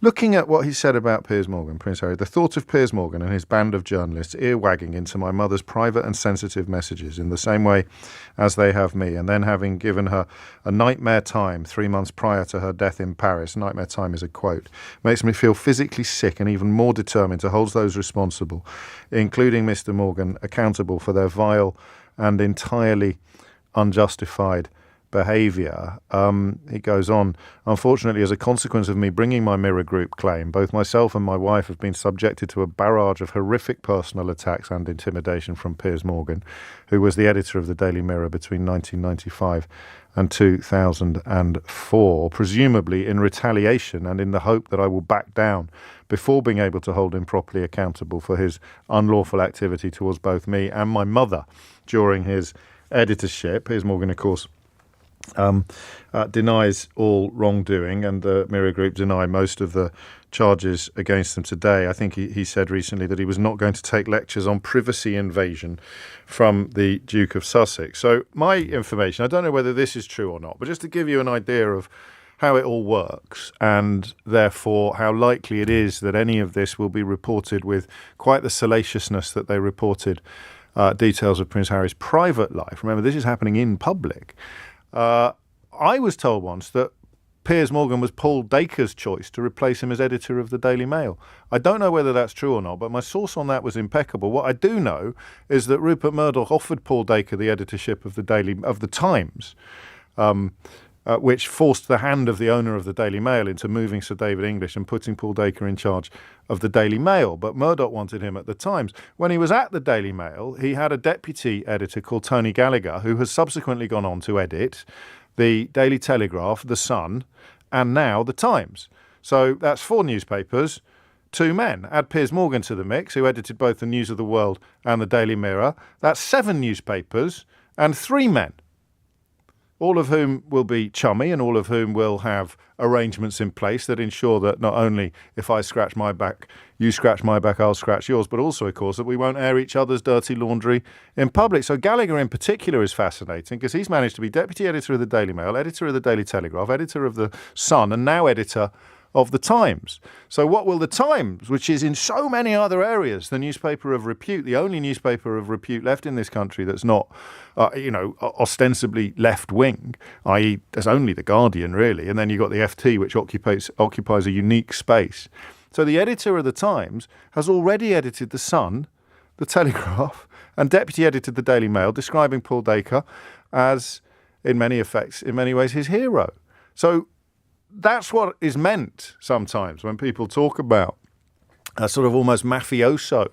Looking at what he said about Piers Morgan, Prince Harry, the thought of Piers Morgan and his band of journalists earwagging into my mother's private and sensitive messages in the same way as they have me, and then having given her a nightmare time 3 months prior to her death in Paris, nightmare time is a quote, makes me feel physically sick and even more determined to hold those responsible, including Mr. Morgan, accountable for their vile and entirely unjustified behaviour. He goes on, unfortunately, as a consequence of me bringing my Mirror Group claim, both myself and my wife have been subjected to a barrage of horrific personal attacks and intimidation from Piers Morgan, who was the editor of the Daily Mirror between 1995 and 2004, presumably in retaliation and in the hope that I will back down before being able to hold him properly accountable for his unlawful activity towards both me and my mother during his editorship. Piers Morgan, of course, denies all wrongdoing, and the Mirror Group deny most of the charges against them today. I think he said recently that he was not going to take lectures on privacy invasion from the Duke of Sussex. So my information, I don't know whether this is true or not, but just to give you an idea of how it all works, and therefore how likely it is that any of this will be reported with quite the salaciousness that they reported details of Prince Harry's private life. Remember, this is happening in public. I was told once that Piers Morgan was Paul Dacre's choice to replace him as editor of the Daily Mail. I don't know whether that's true or not, but my source on that was impeccable. What I do know is that Rupert Murdoch offered Paul Dacre the editorship of the Times, which forced the hand of the owner of the Daily Mail into moving Sir David English and putting Paul Dacre in charge of the Daily Mail. But Murdoch wanted him at the Times. When he was at the Daily Mail, he had a deputy editor called Tony Gallagher, who has subsequently gone on to edit the Daily Telegraph, The Sun, and now the Times. So that's 4 newspapers, 2 men. Add Piers Morgan to the mix, who edited both the News of the World and the Daily Mirror. That's 7 newspapers and 3 men, all of whom will be chummy and all of whom will have arrangements in place that ensure that not only if I scratch my back, you scratch my back, I'll scratch yours, but also, of course, that we won't air each other's dirty laundry in public. So Gallagher in particular is fascinating because he's managed to be deputy editor of the Daily Mail, editor of the Daily Telegraph, editor of the Sun, and now editor of the Times. So what will the Times, which is in so many other areas the newspaper of repute, the only newspaper of repute left in this country that's not, ostensibly left-wing, i.e. there's only the Guardian really, and then you've got the FT, which occupies a unique space. So the editor of the Times has already edited the Sun, the Telegraph, and deputy edited the Daily Mail, describing Paul Dacre as, in many ways, his hero. So that's what is meant sometimes when people talk about a sort of almost mafioso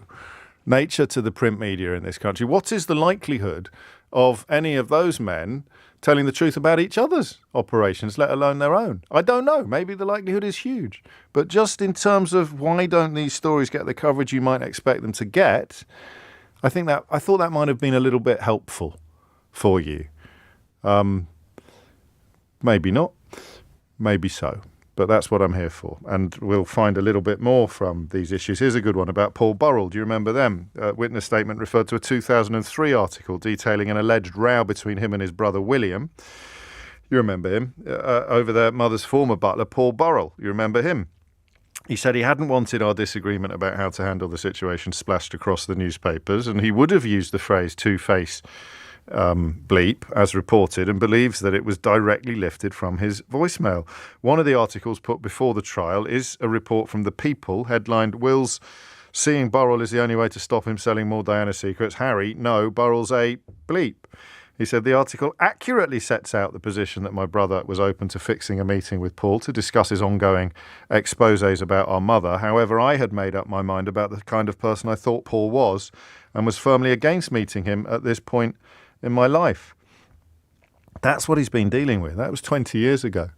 nature to the print media in this country. What is the likelihood of any of those men telling the truth about each other's operations, let alone their own? I don't know. Maybe the likelihood is huge. But just in terms of why don't these stories get the coverage you might expect them to get, I thought that might have been a little bit helpful for you. Maybe not. Maybe so, but that's what I'm here for. And we'll find a little bit more from these issues. Here's a good one about Paul Burrell. Do you remember them? Witness statement referred to a 2003 article detailing an alleged row between him and his brother William. You remember him, over their mother's former butler, Paul Burrell. You remember him? He said he hadn't wanted our disagreement about how to handle the situation splashed across the newspapers, and he would have used the phrase two-face bleep as reported, and believes that it was directly lifted from his voicemail. One of the articles put before the trial is a report from The People headlined "Will's seeing Burrell is the only way to stop him selling more Diana secrets. Harry, no, Burrell's a bleep." He said the article accurately sets out the position that my brother was open to fixing a meeting with Paul to discuss his ongoing exposés about our mother. However, I had made up my mind about the kind of person I thought Paul was and was firmly against meeting him at this point in my life. That's what he's been dealing with. That was 20 years ago.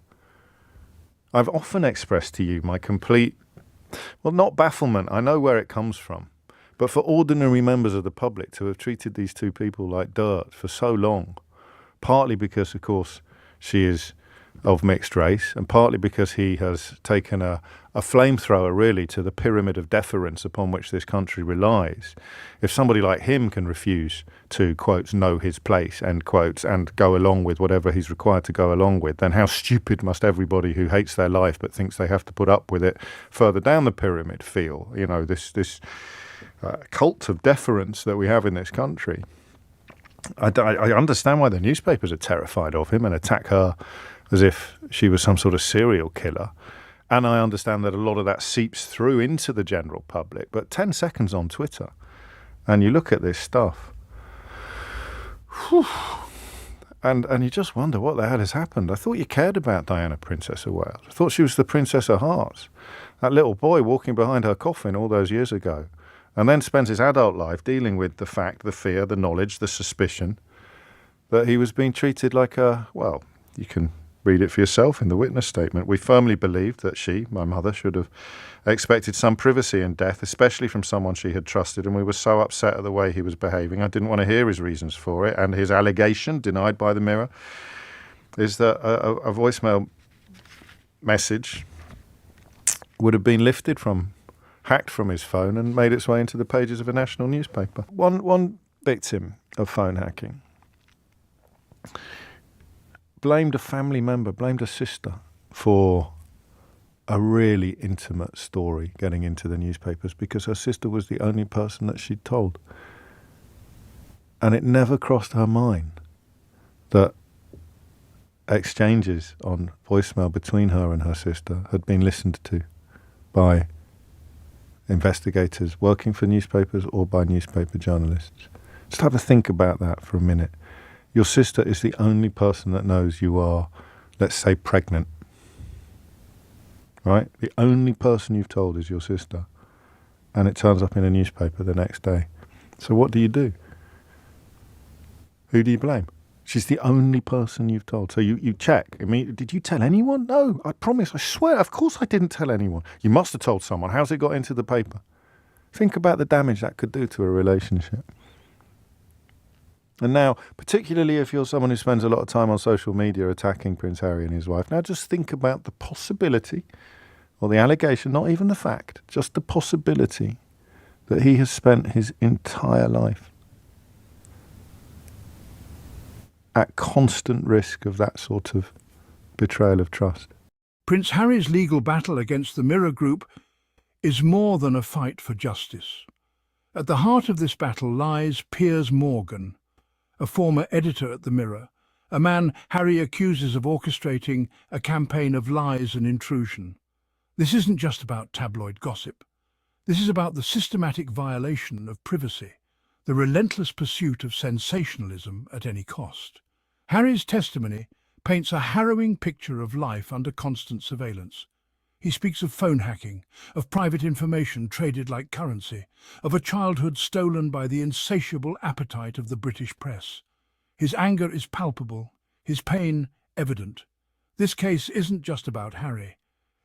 I've often expressed to you my complete, well, not bafflement, I know where it comes from, but for ordinary members of the public to have treated these two people like dirt for so long, partly because, of course, she is of mixed race, and partly because he has taken a flamethrower really to the pyramid of deference upon which this country relies. If somebody like him can refuse to, quotes, know his place, end quotes, and go along with whatever he's required to go along with, then how stupid must everybody who hates their life but thinks they have to put up with it further down the pyramid feel? You know, this cult of deference that we have in this country. I understand why the newspapers are terrified of him and attack her as if she was some sort of serial killer. And I understand that a lot of that seeps through into the general public. But 10 seconds on Twitter, and you look at this stuff, whew, and you just wonder what the hell has happened. I thought you cared about Diana, Princess of Wales. I thought she was the Princess of Hearts. That little boy walking behind her coffin all those years ago, and then spends his adult life dealing with the fact, the fear, the knowledge, the suspicion that he was being treated like a, well, you can read it for yourself in the witness statement. We firmly believed that she, my mother, should have expected some privacy in death, especially from someone she had trusted, and we were so upset at the way he was behaving. I didn't want to hear his reasons for it, and his allegation, denied by the Mirror, is that a voicemail message would have been hacked from his phone and made its way into the pages of a national newspaper. One victim of phone hacking blamed a family member, blamed a sister for a really intimate story getting into the newspapers because her sister was the only person that she'd told. And it never crossed her mind that exchanges on voicemail between her and her sister had been listened to by investigators working for newspapers or by newspaper journalists. Just have a think about that for a minute. Your sister is the only person that knows you are, let's say, pregnant. Right? The only person you've told is your sister. And it turns up in a newspaper the next day. So what do you do? Who do you blame? She's the only person you've told. So you check. I mean, did you tell anyone? No, I promise, I swear, of course I didn't tell anyone. You must have told someone. How's it got into the paper? Think about the damage that could do to a relationship. And now, particularly if you're someone who spends a lot of time on social media attacking Prince Harry and his wife, now just think about the possibility, or the allegation, not even the fact, just the possibility that he has spent his entire life at constant risk of that sort of betrayal of trust. Prince Harry's legal battle against the Mirror Group is more than a fight for justice. At the heart of this battle lies Piers Morgan, a former editor at the Mirror, a man Harry accuses of orchestrating a campaign of lies and intrusion. This isn't just about tabloid gossip. This is about the systematic violation of privacy, the relentless pursuit of sensationalism at any cost. Harry's testimony paints a harrowing picture of life under constant surveillance. He speaks of phone hacking, of private information traded like currency, of a childhood stolen by the insatiable appetite of the British press. His anger is palpable, his pain evident. This case isn't just about Harry.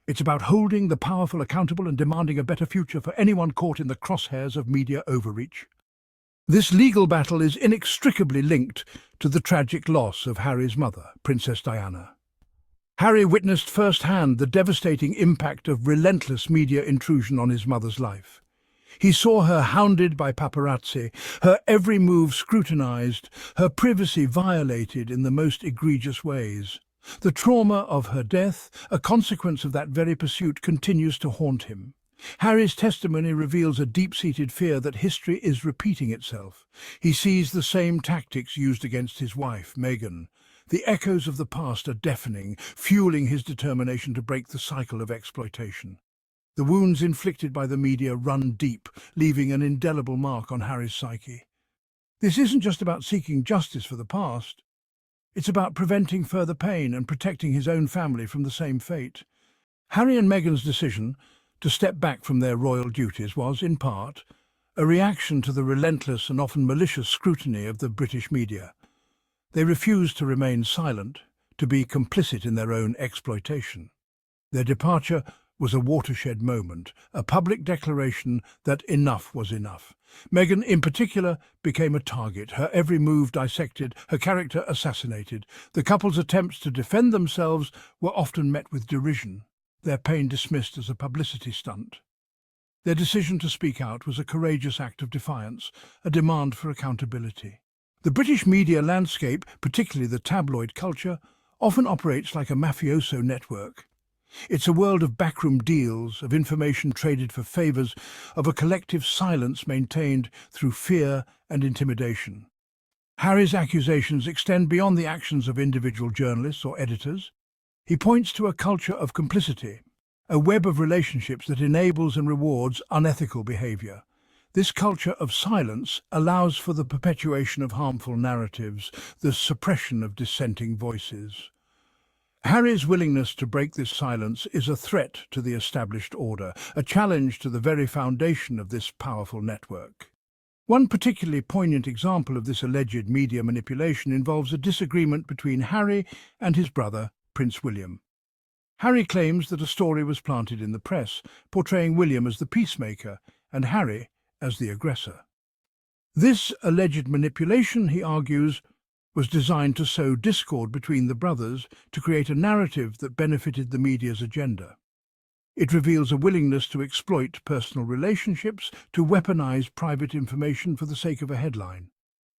It's about holding the powerful accountable and demanding a better future for anyone caught in the crosshairs of media overreach. This legal battle is inextricably linked to the tragic loss of Harry's mother, Princess Diana. Harry witnessed firsthand the devastating impact of relentless media intrusion on his mother's life. He saw her hounded by paparazzi, her every move scrutinized, her privacy violated in the most egregious ways. The trauma of her death, a consequence of that very pursuit, continues to haunt him. Harry's testimony reveals a deep-seated fear that history is repeating itself. He sees the same tactics used against his wife, Meghan. The echoes of the past are deafening, fueling his determination to break the cycle of exploitation. The wounds inflicted by the media run deep, leaving an indelible mark on Harry's psyche. This isn't just about seeking justice for the past. It's about preventing further pain and protecting his own family from the same fate. Harry and Meghan's decision to step back from their royal duties was, in part, a reaction to the relentless and often malicious scrutiny of the British media. They refused to remain silent, to be complicit in their own exploitation. Their departure was a watershed moment, a public declaration that enough was enough. Meghan, in particular, became a target, her every move dissected, her character assassinated. The couple's attempts to defend themselves were often met with derision, their pain dismissed as a publicity stunt. Their decision to speak out was a courageous act of defiance, a demand for accountability. The British media landscape, particularly the tabloid culture, often operates like a mafioso network. It's a world of backroom deals, of information traded for favours, of a collective silence maintained through fear and intimidation. Harry's accusations extend beyond the actions of individual journalists or editors. He points to a culture of complicity, a web of relationships that enables and rewards unethical behaviour. This culture of silence allows for the perpetuation of harmful narratives, the suppression of dissenting voices. Harry's willingness to break this silence is a threat to the established order, a challenge to the very foundation of this powerful network. One particularly poignant example of this alleged media manipulation involves a disagreement between Harry and his brother, Prince William. Harry claims that a story was planted in the press, portraying William as the peacemaker and Harry as the aggressor. This alleged manipulation, he argues, was designed to sow discord between the brothers to create a narrative that benefited the media's agenda. It reveals a willingness to exploit personal relationships, to weaponize private information for the sake of a headline.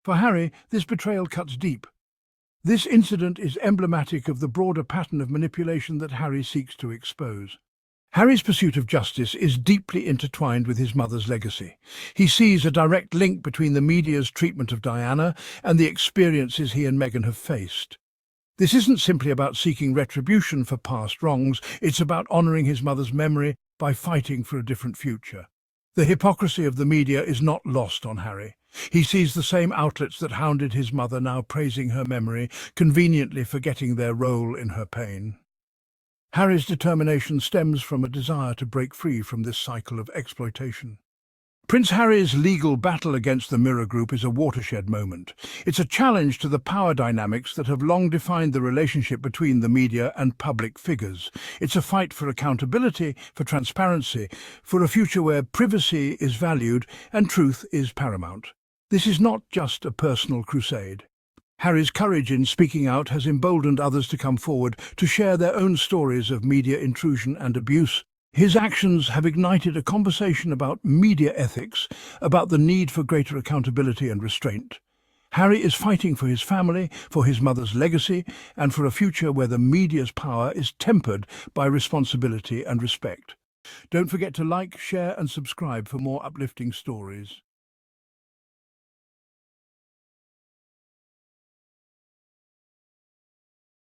For Harry, this betrayal cuts deep. This incident is emblematic of the broader pattern of manipulation that Harry seeks to expose. Harry's pursuit of justice is deeply intertwined with his mother's legacy. He sees a direct link between the media's treatment of Diana and the experiences he and Meghan have faced. This isn't simply about seeking retribution for past wrongs, it's about honouring his mother's memory by fighting for a different future. The hypocrisy of the media is not lost on Harry. He sees the same outlets that hounded his mother now praising her memory, conveniently forgetting their role in her pain. Harry's determination stems from a desire to break free from this cycle of exploitation. Prince Harry's legal battle against the Mirror Group is a watershed moment. It's a challenge to the power dynamics that have long defined the relationship between the media and public figures. It's a fight for accountability, for transparency, for a future where privacy is valued and truth is paramount. This is not just a personal crusade. Harry's courage in speaking out has emboldened others to come forward to share their own stories of media intrusion and abuse. His actions have ignited a conversation about media ethics, about the need for greater accountability and restraint. Harry is fighting for his family, for his mother's legacy, and for a future where the media's power is tempered by responsibility and respect. Don't forget to like, share and subscribe for more uplifting stories.